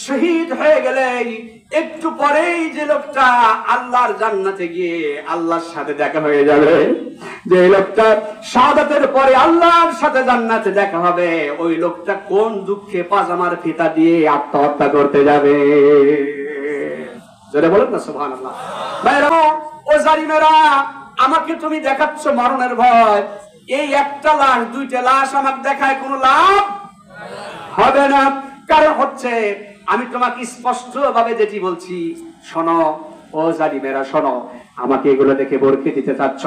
শহীদ হয়ে গেলেন। একটু পরেই যে লোকটা আল্লাহর জান্নাতে গিয়ে আল্লাহর সাথে দেখা হয়ে যাবে, যে লোকটা শাহাদাতের পরে আল্লাহর সাথে জান্নাতে দেখা হবে, ওই লোকটা কোন দুঃখে পাজামার ফিতা দিয়ে আত্মহত্যা করতে যাবে? জোরে বলেন না সুবহানাল্লাহ। ভাইরা ও জালিমেরা, আমাকে তুমি দেখাচ্ছ মরণের ভয়, এই একটা লাশ দুইটা লাশ আমাকে দেখায় কোনো লাভ হবে না। কারণ হচ্ছে আমি তোমাকে স্পষ্ট ভাবে যেটি বলছি, শোনো ও জালিমেরা শোনো, আমাকে এগুলো দেখে বরকে দিতে চাচ্ছ।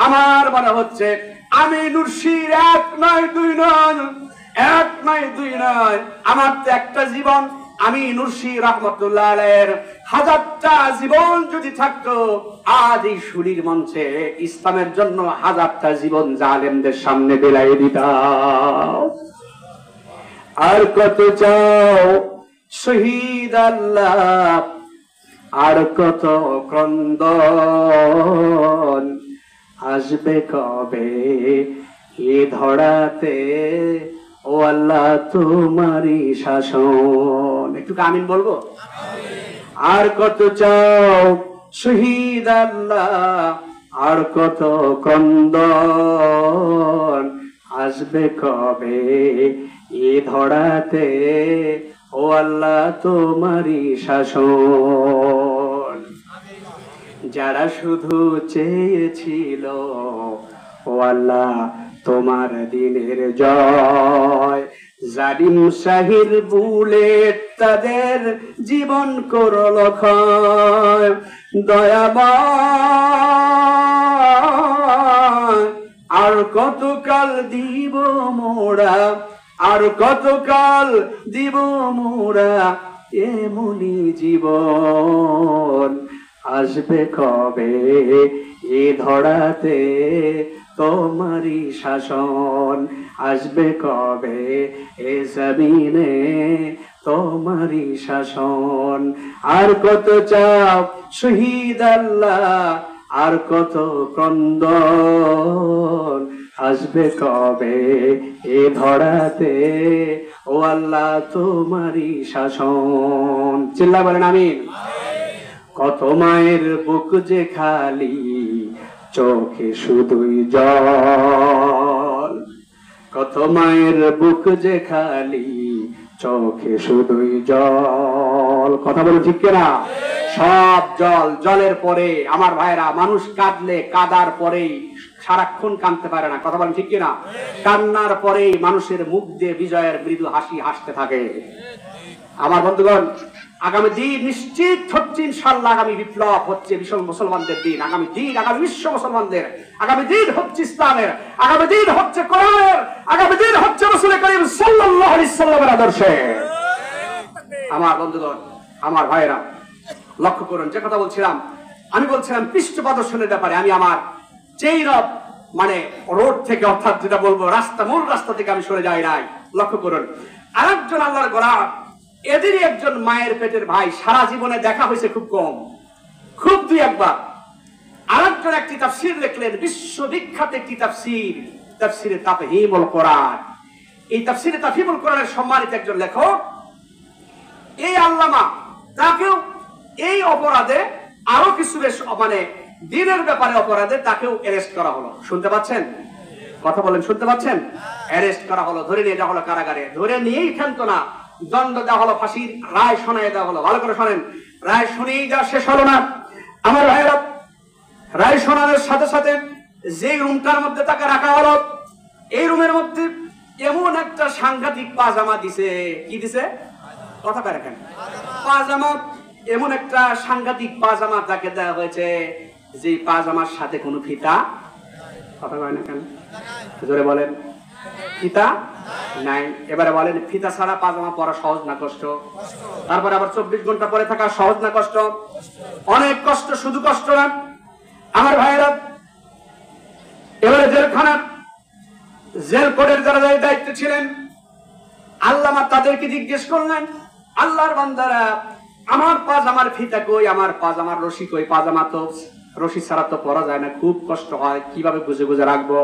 আমার মনে হচ্ছে আমি নুরশির এক নয় দুই নয়, আমার তো একটা জীবন। আমি নুরশি রহমতুল্লাহ আলাইহির হাজারটা জীবন যদি থাকতো, আজ এই শুলির মঞ্চে ইসলামের জন্য হাজারটা জীবন জালেমদের সামনে বেলায় দিতাম। আর কত চাও শহীদ আল্লাহ, আর কত ক্রন্দন, আসবে কবে এ ধরাতে ও আল্লাহ তোমারই শাসন? একটু আমিন বলবো? আর কত চাও শহীদ আল্লাহ, আর কত ক্রন্দন, আসবে কবে এ ধরাতে ও আল্লাহ তোমারই শাসন? যারা শুধু চেয়েছিল ও আল্লাহ তোমার দিনের জয়, জালিম শাহির বুলেট তাদের জীবন করল ক্ষয়। দয়াময় আর কতকাল দিব মোরা, আর কতকাল দিব মোরা এমনি জীবন, আসবে কবে এ ধরাতে তোমারই শাসন? আসবে কবে এ জমিনে তোমারই শাসন? আর কত চাও শহীদ আল্লাহ, আর কত ক্রন্দন, আসবে কবে এ ধরাতে ও আল্লাহ তোমারই শাসন? চিল্লা বলেন আমিন। কত মায়ের বুক যে খালি, চোখে শুধুই জল, কত মায়ের বুক যে খালি, চোখে শুধুই জল। কথা বলো ঠিক কিনা? সব জল, জলের পরে আমার ভাইরা মানুষ কাঁদলে কাদার পরেই সারাক্ষণ কাঁদতে পারে না। কথা বলেন ঠিক কিনা? কান্নার পরেই মানুষের মুখ দিয়ে বিজয়ের মৃদু হাসি হাসতে থাকে। আমার বন্ধুগণ, আগামী দিন নিশ্চিত হচ্ছে ইনশাআল্লাহ। আগামী বিপ্লব হচ্ছে বিশাল মুসলমানদের দিন, আগামী দিন আগামী বিশ্ব মুসলমানদের, আগামী দিন হচ্ছে ইসলামের, আগামী দিন হচ্ছে কোরআনের, আগামী দিন হচ্ছে রাসূল করিম সাল্লাল্লাহু আলাইহি সাল্লামের আদর্শে। আমার বন্ধুগণ, আমার ভাইরা, লক্ষ্য করুন যে কথা বলছিলাম, আমি বলছিলাম পৃষ্ঠ প্রদর্শনের ব্যাপারে। আমি আমার যেই মানে রোড থেকে, অর্থাৎ যেটা বলবো রাস্তা, মূল রাস্তা থেকে আমি সরে যাই নাই। লক্ষ্য করুন, আরেকজন আল্লাহর গোলাম, এদেরই একজন মায়ের পেটের ভাই, সারা জীবনে দেখা হয়েছে খুব কম, খুব দুই একবার। আরেকজন একটি তাফসীর লিখলেন, বিশ্ববিখ্যাত একটি তাফসীর, তাফসীরে তাফহিমুল কোরআন। এই তাফসীরে তাফহিমুল কোরআনের সম্মানিত একজন লেখক, এই আল্লামা, তাকেও এই অপরাধে আরো কিছু মানে দিনের ব্যাপারে অপরাধে তাকেও অ্যারেস্ট করা হলো। শুনতে পাচ্ছেন? কথা বলেন, শুনতে পাচ্ছেন? অ্যারেস্ট করা হলো, ধরে নিয়ে যাওয়া হলো কারাগারে। ধরে নিয়েই ক্ষান্ত না, দণ্ড দেওয়া হলো, ফাঁসির রায় শোনায় দেওয়া হলো। ভালো করে শোনেন, রায় শুনেই যা শেষ হলো না আমার ভাইয়েরা। রায় শোনানোর সাথে সাথে যে রুমটার মধ্যে তাকে রাখা হলো, এই রুমের মধ্যে এমন একটা সাংঘাতিক পাজামা দিছে। কি দিছে? কথা কয় রাখেন, পাজামা। এমন একটা সাংঘাতিক পাজামা তাকে দেওয়া হয়েছে, যে পাজামার সাথে কোনো ফিতা, কথা কয় না কেন, জোরে বলেন, ফিতা নাই। এবারে বলেন, ফিতা ছাড়া পাজামা পরা সহজ না কষ্ট? তারপরে আবার 24 ঘন্টা পরে থাকা সহজ না কষ্ট? অনেক কষ্ট, শুধু কষ্ট না আমার ভাইয়েরা। এবারে জেলখানার জেল কোর্টের যারা দায়িত্ব ছিলেন, আল্লামা তাদেরকে জিজ্ঞেস করলেন, আল্লাহর বান্দারা, আমার পাজামার ফিতা কই, আমার পাজামার রশি কই? পাজামা তো রশি ছাড়া তো পরা যায় না, খুব কষ্ট হয়, কিভাবে বুঝে বুঝে রাখবো?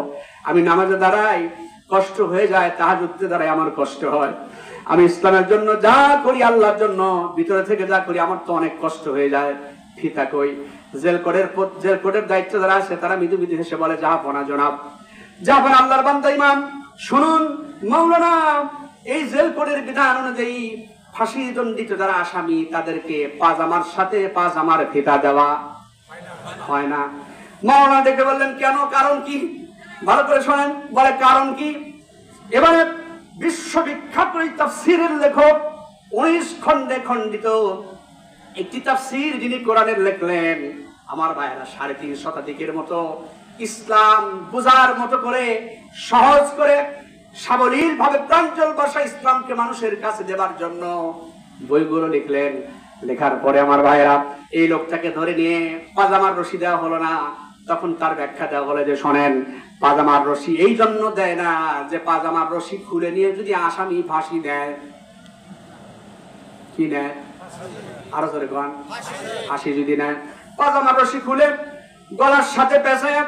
আমি নামাজে দাঁড়াই, কষ্ট হয়ে যায়, তাহাজ্জুদের দ্বারাই আমার কষ্ট হয়। আমি ইসলামের জন্য যা করি, আল্লাহর জন্য ভিতরে থেকে যা করি, আমার তো অনেক কষ্ট হয়ে যায়। ফিতা কই? জেল কোডের দায়িত্ব যারা আছে তারা মৃদু মৃদু হেসে বলে, জাহাপনা জনাব, জাহাপনা আল্লাহর বান্দা ইমাম, শুনুন মাওলানা, এই জেল কোডের বিধান অনুযায়ী ফাঁসি দণ্ডিত যারা আসামি তাদেরকে পাজামার সাথে পাজামার ফিতা দেওয়া হয় না। মাওলানা ডেকে বললেন, কেন, কারণ কি? ভালো করে শোনেন, বলে কারণ কি? এবারে বিশ্ববিখ্যাত এই তাফসীরের লেখক 19 খণ্ডে খণ্ডিত একটি তাফসীর যিনি কোরআনের লিখলেন, আমার ভাইয়েরা 3.5 শতাধিকের মতো ইসলাম বুঝার মতো করে, সহজ করে, সাবলীল ভাবে, প্রাঞ্জল ভাষায় ইসলামকে মানুষের কাছে দেবার জন্য বইগুলো লিখলেন। লেখার পরে আমার ভাইয়েরা এই লোকটাকে ধরে নিয়ে পাজামার রশি দেওয়া হলো না। তখন তার ব্যাখ্যা দেওয়া হলো যে, শোনেন, পাজামার রশি এই জন্য দেয় না যে পাজামার রশি খুলে নিয়ে যদি আসামি ফাঁসি দেয়, কি নেয়? আরো ধরে কোন ফাঁসি যদি নেয়, পাজামার রশি খুলে গলার সাথে পেঁচায়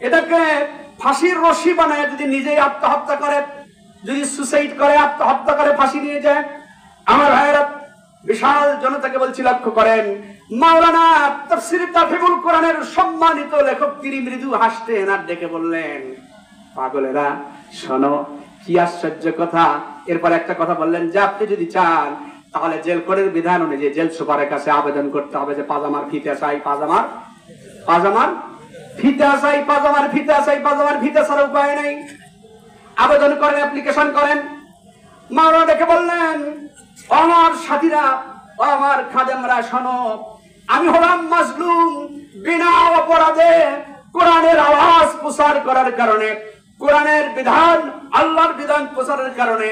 এটাকে ফাঁসির রশি বানায় যদি নিজেই আত্মহত্যা করে, যদি সুসাইড করে, আত্মহত্যা করে, ফাঁসি নিয়ে যায়। আমার ভাইয়েরা, বিশাল জনতাকে বলছি, লক্ষ্য করেন, মাওলানা তাফসীরে তাফসীরুল কোরআনের সম্মানিত লেখক তিনি মৃদু হাসতেন আর ডেকে বললেন, পাগলেরা শোনো, কি আশ্চর্য কথা। এরপর একটা কথা বললেন যে, আপনি যদি চান তাহলে জেল কোডের বিধান অনুযায়ী জেল সুপারের কাছে আবেদন করতে হবে যে পাজামার ফিতা চাই, পাজামার ফিতা চাই, পাজামার ফিতা চাই, পাজামার ফিতা ছাড়া উপায় নেই। আবেদন করেন, অ্যাপ্লিকেশন করেন। মাওলানা ডেকে বললেন, আমার সাথীরা, আমার খাদেমরা শোনো, আমি হলাম মাজলুম, বিনা অপরাধে কোরআনের আওয়াজ প্রচার করার কারণে, কোরআনের বিধান, আল্লাহর বিধান প্রচারের কারণে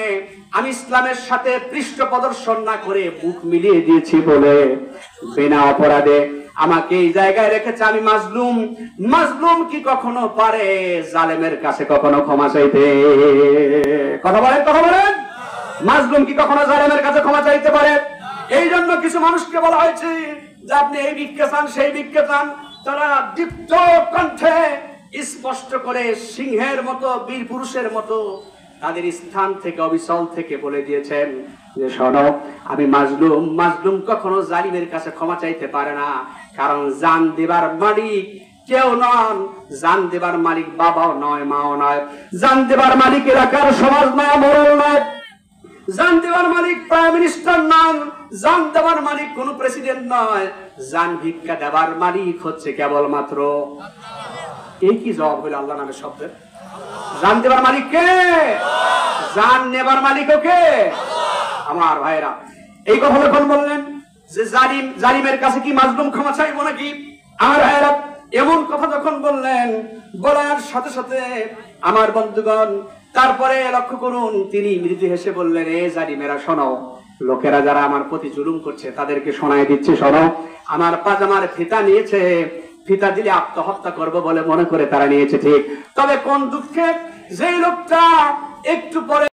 আমি ইসলামের সাথে পৃষ্ঠ প্রদর্শন না করে মুখ মিলিয়ে দিয়েছি বলে বিনা অপরাধে আমাকে এই জায়গায় রেখেছে। আমি মাজলুম। মাজলুম কি কখনো পারে জালেমের কাছে কখনো ক্ষমা চাইতে? কথা বলেন। মাজলুম কি কখনো জালেমের কাছে ক্ষমা চাইতে পারে? এই জন্য কিছু মানুষকে বলা হয়েছে যে আপনি এই ভিক্ষা চান, সেই ভিক্ষা চান। তারা দীপ্ত কণ্ঠে স্পষ্ট করে সিংহের মতো, বীর পুরুষের মতো তাদের স্থান থেকে, অবিচল থেকে বলে দিয়েছেন যে, শোনো, আমি মাজলুম। মাজলুম কখনো জালিমের কাছে ক্ষমা চাইতে পারে না, কারণ জান দেবার মালিক কেউ নন। জান দেবার মালিক বাবাও নয়, মাও নয়। জান দেবার মালিক এলাকার সমাজ নয়, মোড়ল নয়। জান দেবার মালিক প্রাইম মিনিস্টার নন। জান দেবার মালিক কোন প্রেসিডেন্ট নয়। জান ভিক্ষা দেবার মালিক হচ্ছে কেবলমাত্র, এই কি জবাব হইল আল্লাহ নামের শব্দের? জান দেবার মালিক কে? জান নেবার মালিক কে? আমার ভাইরা, এই কথা যখন বললেন যে জালিমের কাছে কি মাজলুম ক্ষমা চাইবো নাকি? আমার ভাইরা, এমন কথা যখন বললেন, বলার সাথে সাথে আমার বন্ধুগণ, তারপরে লক্ষ্য করুন, তিনি মৃদু হেসে বললেন, এ জালিমেরা শোনো, লোকেরা যারা আমার প্রতি জুলুম করছে তাদেরকে শোনায় দিচ্ছে, শোনো, আমার পাজামার ফিতা নিয়েছে, ফিতা দিলে আত্মহত্যা করবো বলে মনে করে তারা নিয়েছে, ঠিক। তবে কোন দুঃখে, যে লোকটা একটু পরে